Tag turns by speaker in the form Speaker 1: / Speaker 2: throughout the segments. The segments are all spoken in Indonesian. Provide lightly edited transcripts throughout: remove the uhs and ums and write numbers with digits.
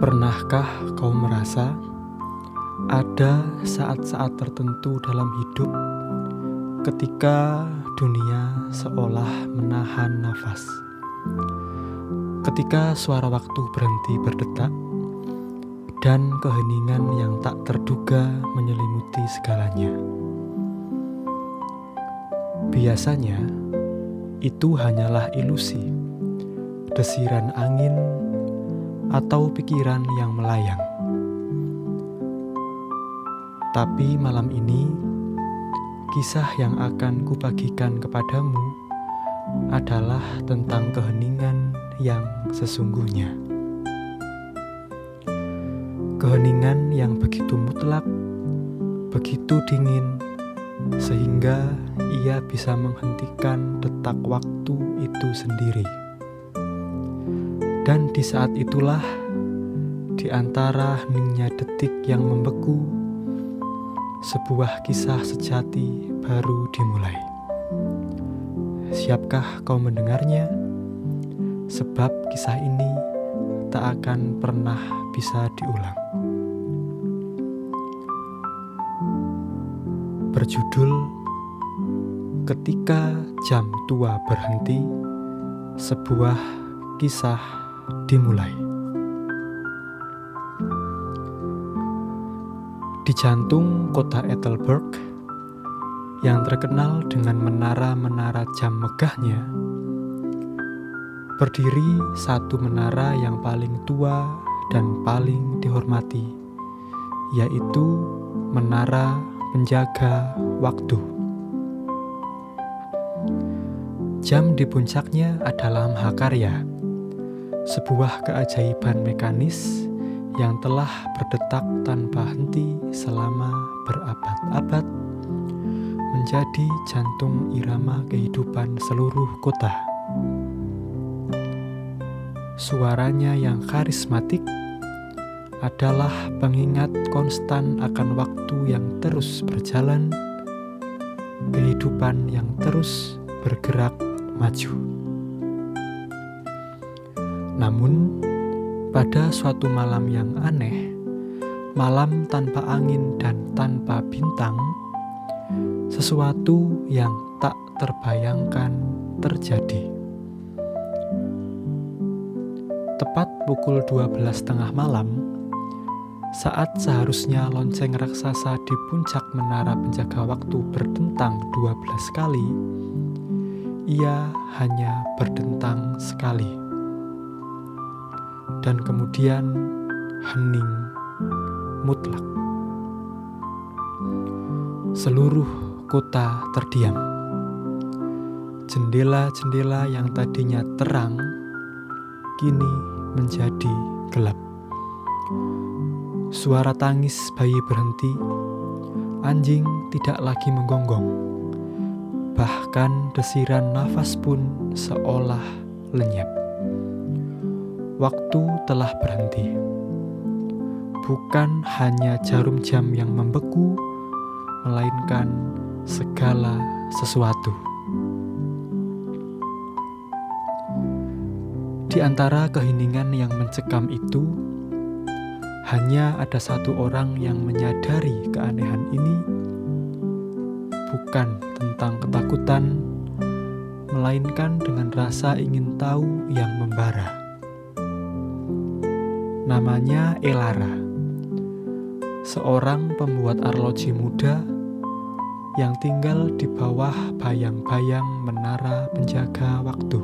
Speaker 1: Pernahkah kau merasa ada saat-saat tertentu dalam hidup ketika dunia seolah menahan nafas? Ketika suara waktu berhenti berdetak dan keheningan yang tak terduga menyelimuti segalanya. Biasanya itu hanyalah ilusi, desiran angin, atau pikiran yang melayang. Tapi malam ini, kisah yang akan kubagikan kepadamu adalah tentang keheningan yang sesungguhnya. Keheningan yang begitu mutlak, begitu dingin, sehingga ia bisa menghentikan detak waktu itu sendiri. Dan di saat itulah, di antara heningnya detik yang membeku, sebuah kisah sejati baru dimulai. Siapkah kau mendengarnya? Sebab kisah ini tak akan pernah bisa diulang. Berjudul Ketika Jam Tua Berhenti, sebuah kisah dimulai. Di jantung kota Ettelburg yang terkenal dengan menara-menara jam megahnya, berdiri satu menara yang paling tua dan paling dihormati, yaitu menara penjaga waktu. Jam di puncaknya adalah mahakarya, sebuah keajaiban mekanis yang telah berdetak tanpa henti selama berabad-abad, menjadi jantung irama kehidupan seluruh kota. Suaranya yang karismatik adalah pengingat konstan akan waktu yang terus berjalan, kehidupan yang terus bergerak maju. Namun, pada suatu malam yang aneh, malam tanpa angin dan tanpa bintang, sesuatu yang tak terbayangkan terjadi. Tepat pukul 12:30 malam, saat seharusnya lonceng raksasa di puncak menara penjaga waktu berdentang 12 kali, ia hanya berdentang sekali. Dan kemudian hening mutlak. Seluruh kota terdiam. Jendela-jendela yang tadinya terang kini menjadi gelap. Suara tangis bayi berhenti. Anjing tidak lagi menggonggong. Bahkan desiran nafas pun seolah lenyap. Waktu telah berhenti. Bukan hanya jarum jam yang membeku, melainkan segala sesuatu. Di antara keheningan yang mencekam itu, hanya ada satu orang yang menyadari keanehan ini, bukan tentang ketakutan, melainkan dengan rasa ingin tahu yang membara. Namanya Elara, seorang pembuat arloji muda yang tinggal di bawah bayang-bayang menara penjaga waktu.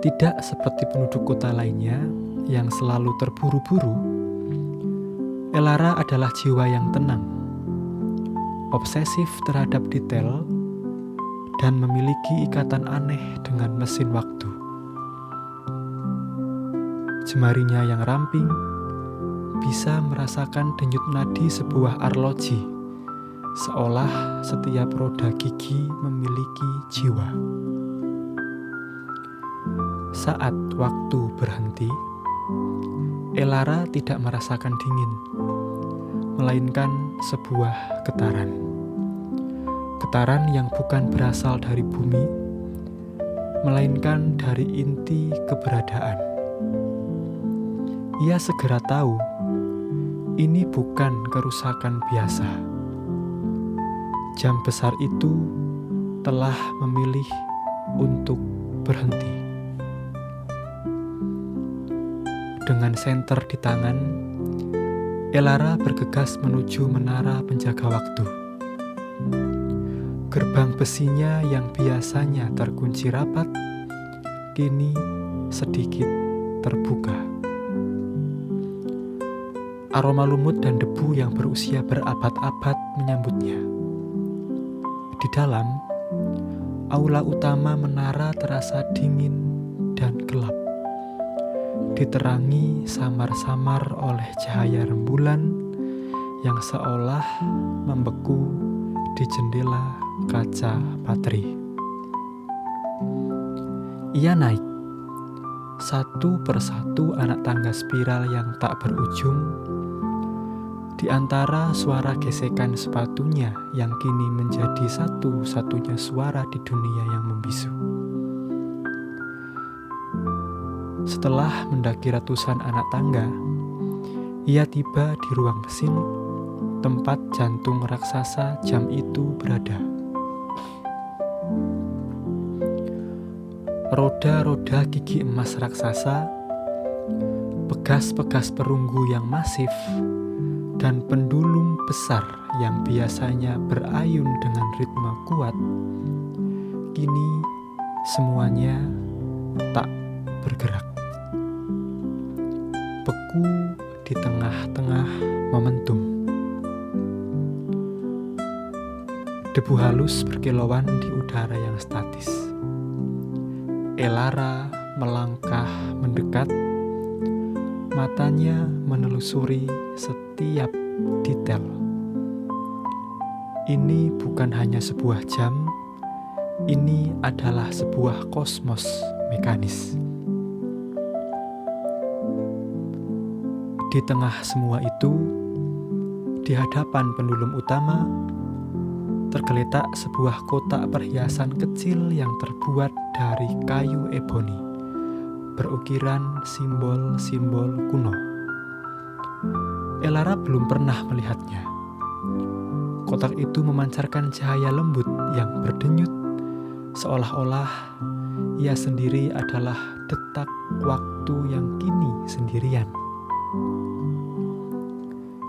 Speaker 1: Tidak seperti penduduk kota lainnya yang selalu terburu-buru, Elara adalah jiwa yang tenang, obsesif terhadap detail, dan memiliki ikatan aneh dengan mesin waktu. Jemarinya yang ramping bisa merasakan denyut nadi sebuah arloji, seolah setiap roda gigi memiliki jiwa. Saat waktu berhenti, Elara tidak merasakan dingin, melainkan sebuah getaran. Getaran yang bukan berasal dari bumi, melainkan dari inti keberadaan. Ia segera tahu ini bukan kerusakan biasa. Jam besar itu telah memilih untuk berhenti. Dengan senter di tangan, Elara bergegas menuju menara penjaga waktu. Gerbang besinya yang biasanya terkunci rapat, kini sedikit terbuka. Aroma lumut dan debu yang berusia berabad-abad menyambutnya. Di dalam, aula utama menara terasa dingin dan gelap, diterangi samar-samar oleh cahaya rembulan yang seolah membeku di jendela kaca patri. Ia naik satu persatu anak tangga spiral yang tak berujung. Di antara suara gesekan sepatunya yang kini menjadi satu-satunya suara di dunia yang membisu. Setelah mendaki ratusan anak tangga, ia tiba di ruang mesin, tempat jantung raksasa jam itu berada. Roda-roda gigi emas raksasa, pegas-pegas perunggu yang masif, dan pendulum besar yang biasanya berayun dengan ritme kuat, kini semuanya tak bergerak. Beku di tengah-tengah momentum. Debu halus berkilauan di udara yang statis. Elara melangkah mendekat, matanya menelusuri setiap detail. Ini bukan hanya sebuah jam, ini adalah sebuah kosmos mekanis. Di tengah semua itu, di hadapan pendulum utama, tergeletak sebuah kotak perhiasan kecil yang terbuat dari kayu eboni, berukiran simbol-simbol kuno. Elara belum pernah melihatnya. Kotak itu memancarkan cahaya lembut yang berdenyut, seolah-olah ia sendiri adalah detak waktu yang kini sendirian.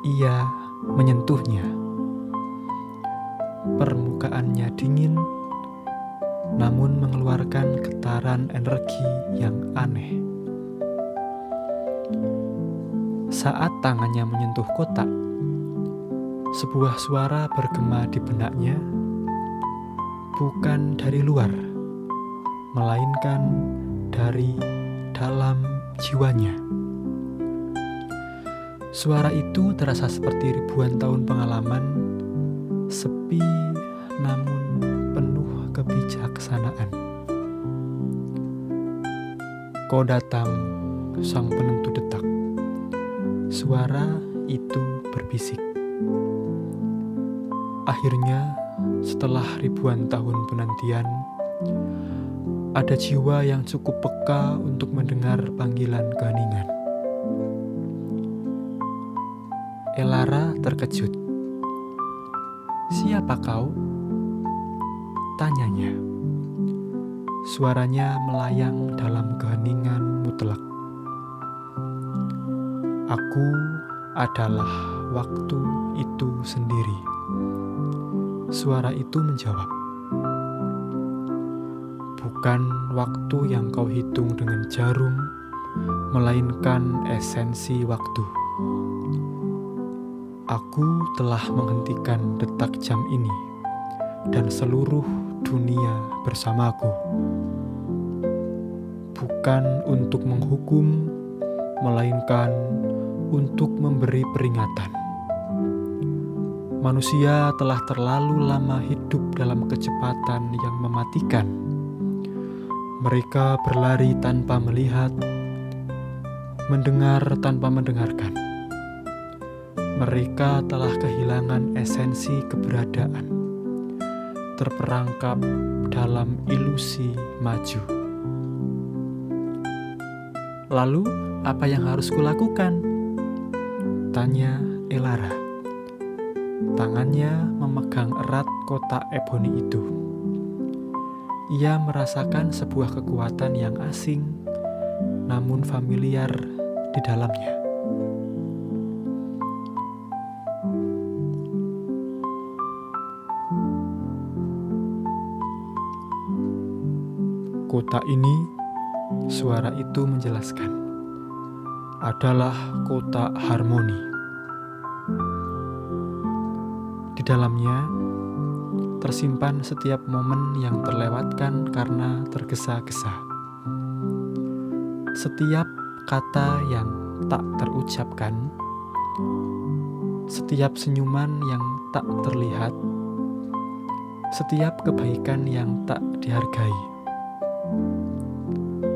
Speaker 1: Ia menyentuhnya. Permukaannya dingin, namun mengeluarkan getaran energi yang aneh. Saat tangannya menyentuh kotak, sebuah suara bergema di benaknya, bukan dari luar, melainkan dari dalam jiwanya. Suara itu terasa seperti ribuan tahun pengalaman, sepi namun penuh kebijaksanaan. Kau datang, sang penentu detak. Suara itu berbisik. Akhirnya, setelah ribuan tahun penantian, ada jiwa yang cukup peka untuk mendengar panggilan keheningan. Elara terkejut. "Siapa kau?" tanyanya. Suaranya melayang dalam keheningan mutlak. "Aku adalah waktu itu sendiri." Suara itu menjawab. "Bukan waktu yang kau hitung dengan jarum, melainkan esensi waktu. Aku telah menghentikan detak jam ini dan seluruh dunia bersamaku. Bukan untuk menghukum, melainkan untuk memberi peringatan. Manusia telah terlalu lama hidup dalam kecepatan yang mematikan. Mereka berlari tanpa melihat, mendengar tanpa mendengarkan. Mereka telah kehilangan esensi keberadaan, terperangkap dalam ilusi maju. Lalu apa yang harus kulakukan?" tanya Elara. Tangannya memegang erat kotak eboni itu. Ia merasakan sebuah kekuatan yang asing, namun familiar di dalamnya. Kotak ini, suara itu menjelaskan, adalah kotak harmoni. Di dalamnya tersimpan setiap momen yang terlewatkan karena tergesa-gesa. Setiap kata yang tak terucapkan, setiap senyuman yang tak terlihat, setiap kebaikan yang tak dihargai.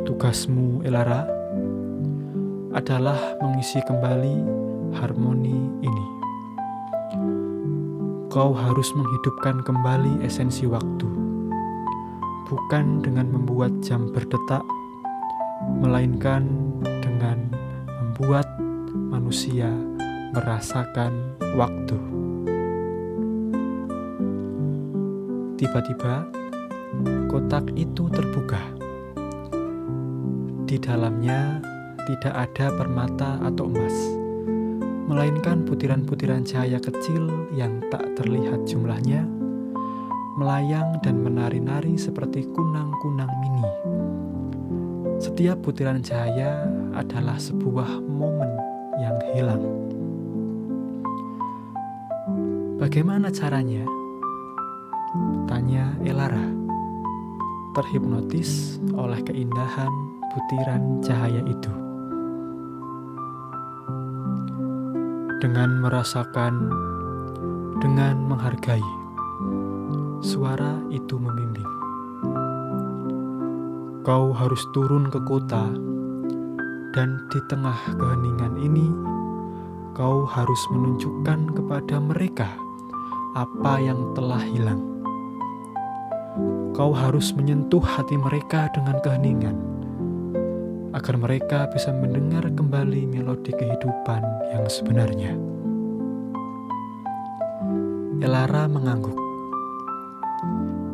Speaker 1: Tugasmu, Elara, adalah mengisi kembali harmoni ini. Kau harus menghidupkan kembali esensi waktu, bukan dengan membuat jam berdetak, melainkan dengan membuat manusia merasakan waktu. Tiba-tiba, kotak itu terbuka. Di dalamnya tidak ada permata atau emas, melainkan butiran-butiran cahaya kecil yang tak terlihat jumlahnya, melayang dan menari-nari seperti kunang-kunang mini. Setiap butiran cahaya adalah sebuah momen yang hilang. Bagaimana caranya? Tanya Elara, terhipnotis oleh keindahan butiran cahaya itu. Dengan merasakan, dengan menghargai, suara itu membimbing. Kau harus turun ke kota, dan di tengah keheningan ini, kau harus menunjukkan kepada mereka apa yang telah hilang. Kau harus menyentuh hati mereka dengan keheningan, agar mereka bisa mendengar kembali melodi kehidupan yang sebenarnya. Elara mengangguk.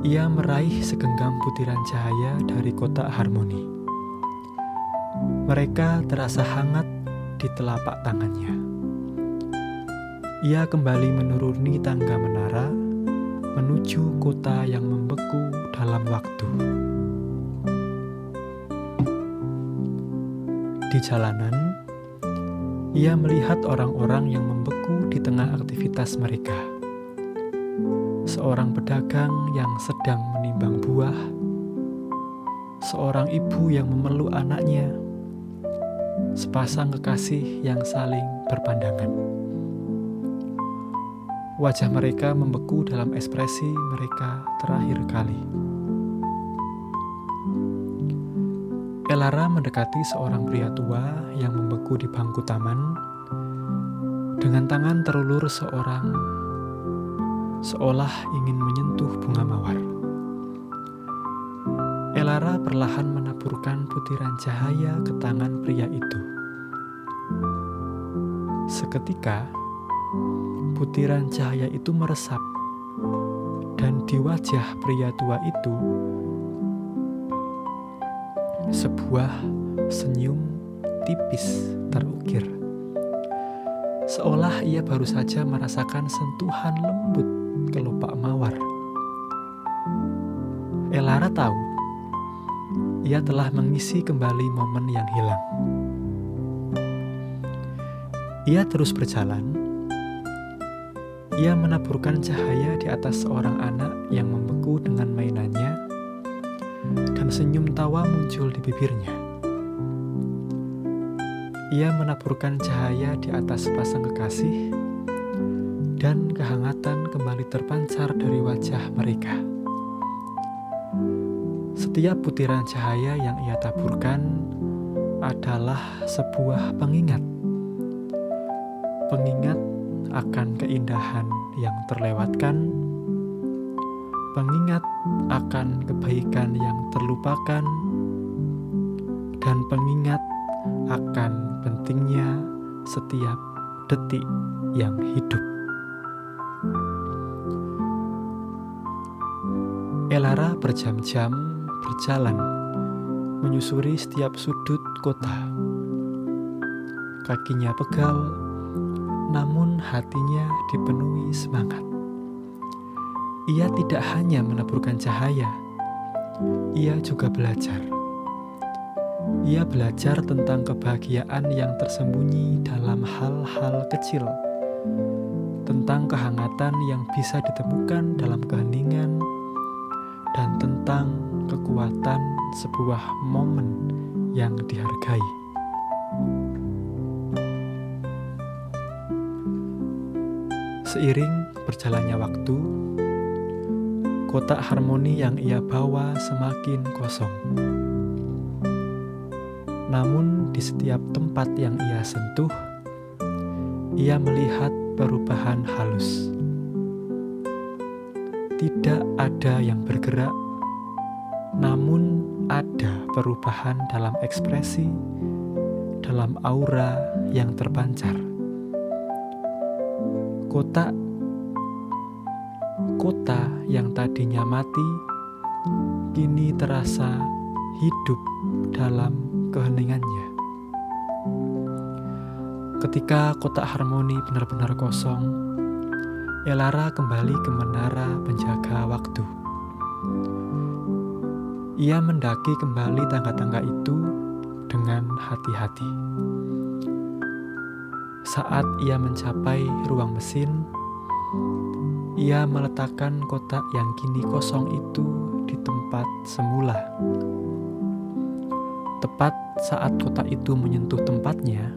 Speaker 1: Ia meraih segenggam butiran cahaya dari kotak harmoni. Mereka terasa hangat di telapak tangannya. Ia kembali menuruni tangga menara menuju kota yang membeku dalam waktu. Di jalanan, ia melihat orang-orang yang membeku di tengah aktivitas mereka. Seorang pedagang yang sedang menimbang buah, seorang ibu yang memeluk anaknya, sepasang kekasih yang saling berpandangan. Wajah mereka membeku dalam ekspresi mereka terakhir kali. Elara mendekati seorang pria tua yang membeku di bangku taman. Dengan tangan terulur seolah ingin menyentuh bunga mawar. Elara perlahan menaburkan butiran cahaya ke tangan pria itu. Seketika, butiran cahaya itu meresap, dan di wajah pria tua itu sebuah senyum tipis terukir, seolah ia baru saja merasakan sentuhan lembut kelopak mawar. Elara tahu, ia telah mengisi kembali momen yang hilang. Ia terus berjalan. Ia menaburkan cahaya di atas seorang anak yang membeku dengan mainannya, dan senyum tawa muncul di bibirnya. Ia menaburkan cahaya di atas sepasang kekasih, dan kehangatan kembali terpancar dari wajah mereka. Setiap butiran cahaya yang ia taburkan adalah sebuah pengingat akan keindahan yang terlewatkan, pengingat akan kebaikan yang terlupakan, dan pengingat akan pentingnya setiap detik yang hidup. Elara berjam-jam berjalan menyusuri setiap sudut kota. Kakinya pegal, namun hatinya dipenuhi semangat. Ia tidak hanya meneburkan cahaya, ia juga belajar. Ia belajar tentang kebahagiaan yang tersembunyi dalam hal-hal kecil, tentang kehangatan yang bisa ditemukan dalam keheningan, dan tentang kekuatan sebuah momen yang dihargai. Seiring berjalannya waktu, kotak harmoni yang ia bawa semakin kosong. Namun di setiap tempat yang ia sentuh, ia melihat perubahan halus. Tidak ada yang bergerak, namun ada perubahan dalam ekspresi, dalam aura yang terpancar. Kota yang tadinya mati, kini terasa hidup dalam keheningannya. Ketika kotak harmoni benar-benar kosong, Elara kembali ke menara penjaga waktu. Ia mendaki kembali tangga-tangga itu dengan hati-hati. Saat ia mencapai ruang mesin, ia meletakkan kotak yang kini kosong itu di tempat semula. Tepat saat kotak itu menyentuh tempatnya,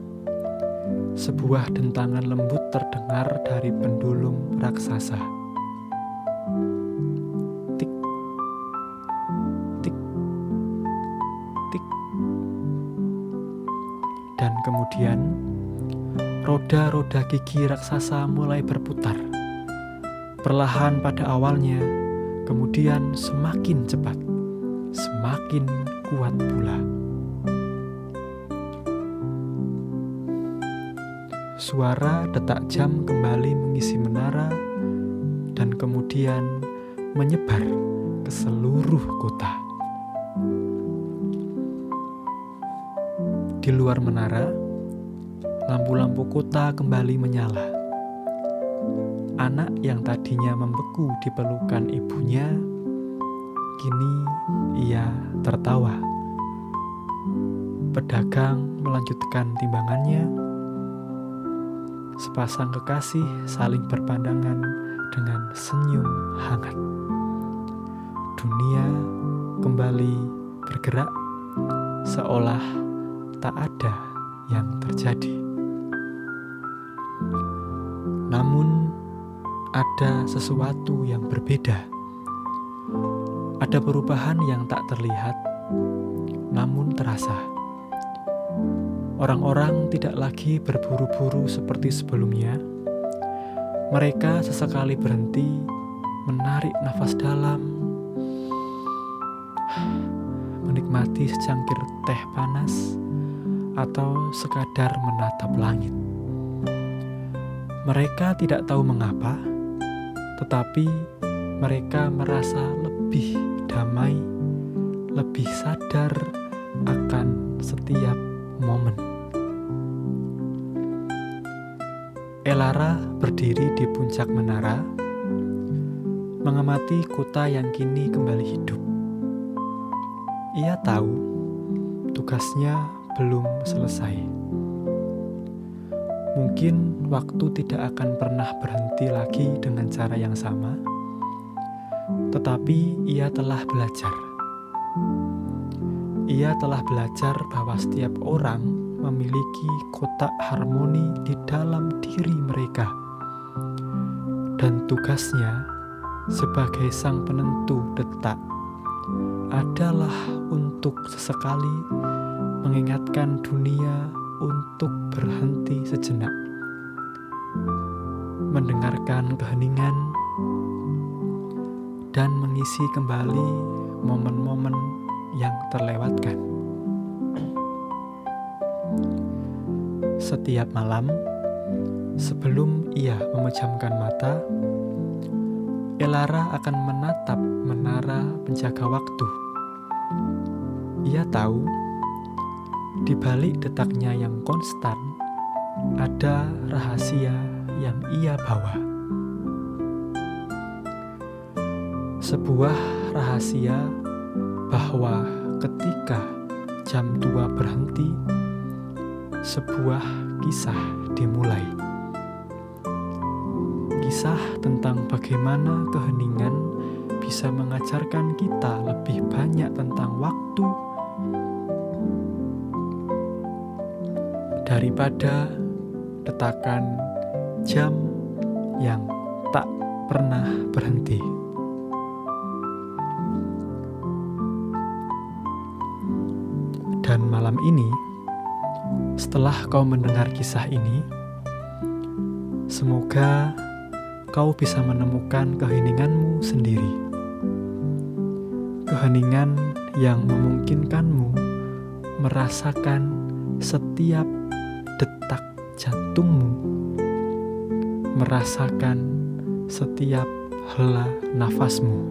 Speaker 1: sebuah dentangan lembut terdengar dari pendulum raksasa. Tik, tik, tik. Dan kemudian roda-roda gigi raksasa mulai berputar. Perlahan pada awalnya, kemudian semakin cepat, semakin kuat pula. Suara detak jam kembali mengisi menara dan kemudian menyebar ke seluruh kota. Di luar menara, lampu-lampu kota kembali menyala. Anak yang tadinya membeku di pelukan ibunya, kini ia tertawa. Pedagang melanjutkan timbangannya. Sepasang kekasih saling berpandangan dengan senyum hangat. Dunia kembali bergerak seolah tak ada yang terjadi. Namun ada sesuatu yang berbeda. Ada perubahan yang tak terlihat, namun terasa. Orang-orang tidak lagi berburu-buru seperti sebelumnya. Mereka sesekali berhenti, menarik nafas dalam, menikmati secangkir teh panas, atau sekadar menatap langit. Mereka tidak tahu mengapa, tetapi mereka merasa lebih damai, lebih sadar akan setiap momen. Elara berdiri di puncak menara, mengamati kota yang kini kembali hidup. Ia tahu tugasnya belum selesai. Mungkin waktu tidak akan pernah berhenti lagi dengan cara yang sama, tetapi ia telah belajar. Ia telah belajar bahwa setiap orang memiliki kotak harmoni di dalam diri mereka, dan tugasnya sebagai sang penentu detak adalah untuk sesekali mengingatkan dunia untuk berhenti sejenak, mendengarkan keheningan, dan mengisi kembali momen-momen yang terlewatkan. Setiap malam, sebelum ia memejamkan mata, Elara akan menatap menara penjaga waktu. Ia tahu, di balik detaknya yang konstan, ada rahasia yang ia bawa. Sebuah rahasia bahwa ketika jam 2 berhenti, sebuah kisah dimulai. Kisah tentang bagaimana keheningan bisa mengajarkan kita lebih banyak tentang waktu daripada detakan jam yang tak pernah berhenti. Dan malam ini, setelah kau mendengar kisah ini, semoga kau bisa menemukan keheninganmu sendiri. Keheningan yang memungkinkanmu merasakan setiap detak jantungmu, merasakan setiap hela nafasmu.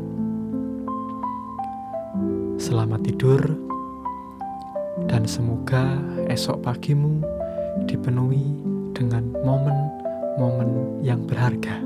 Speaker 1: Selamat tidur, dan semoga esok pagimu dipenuhi dengan momen-momen yang berharga.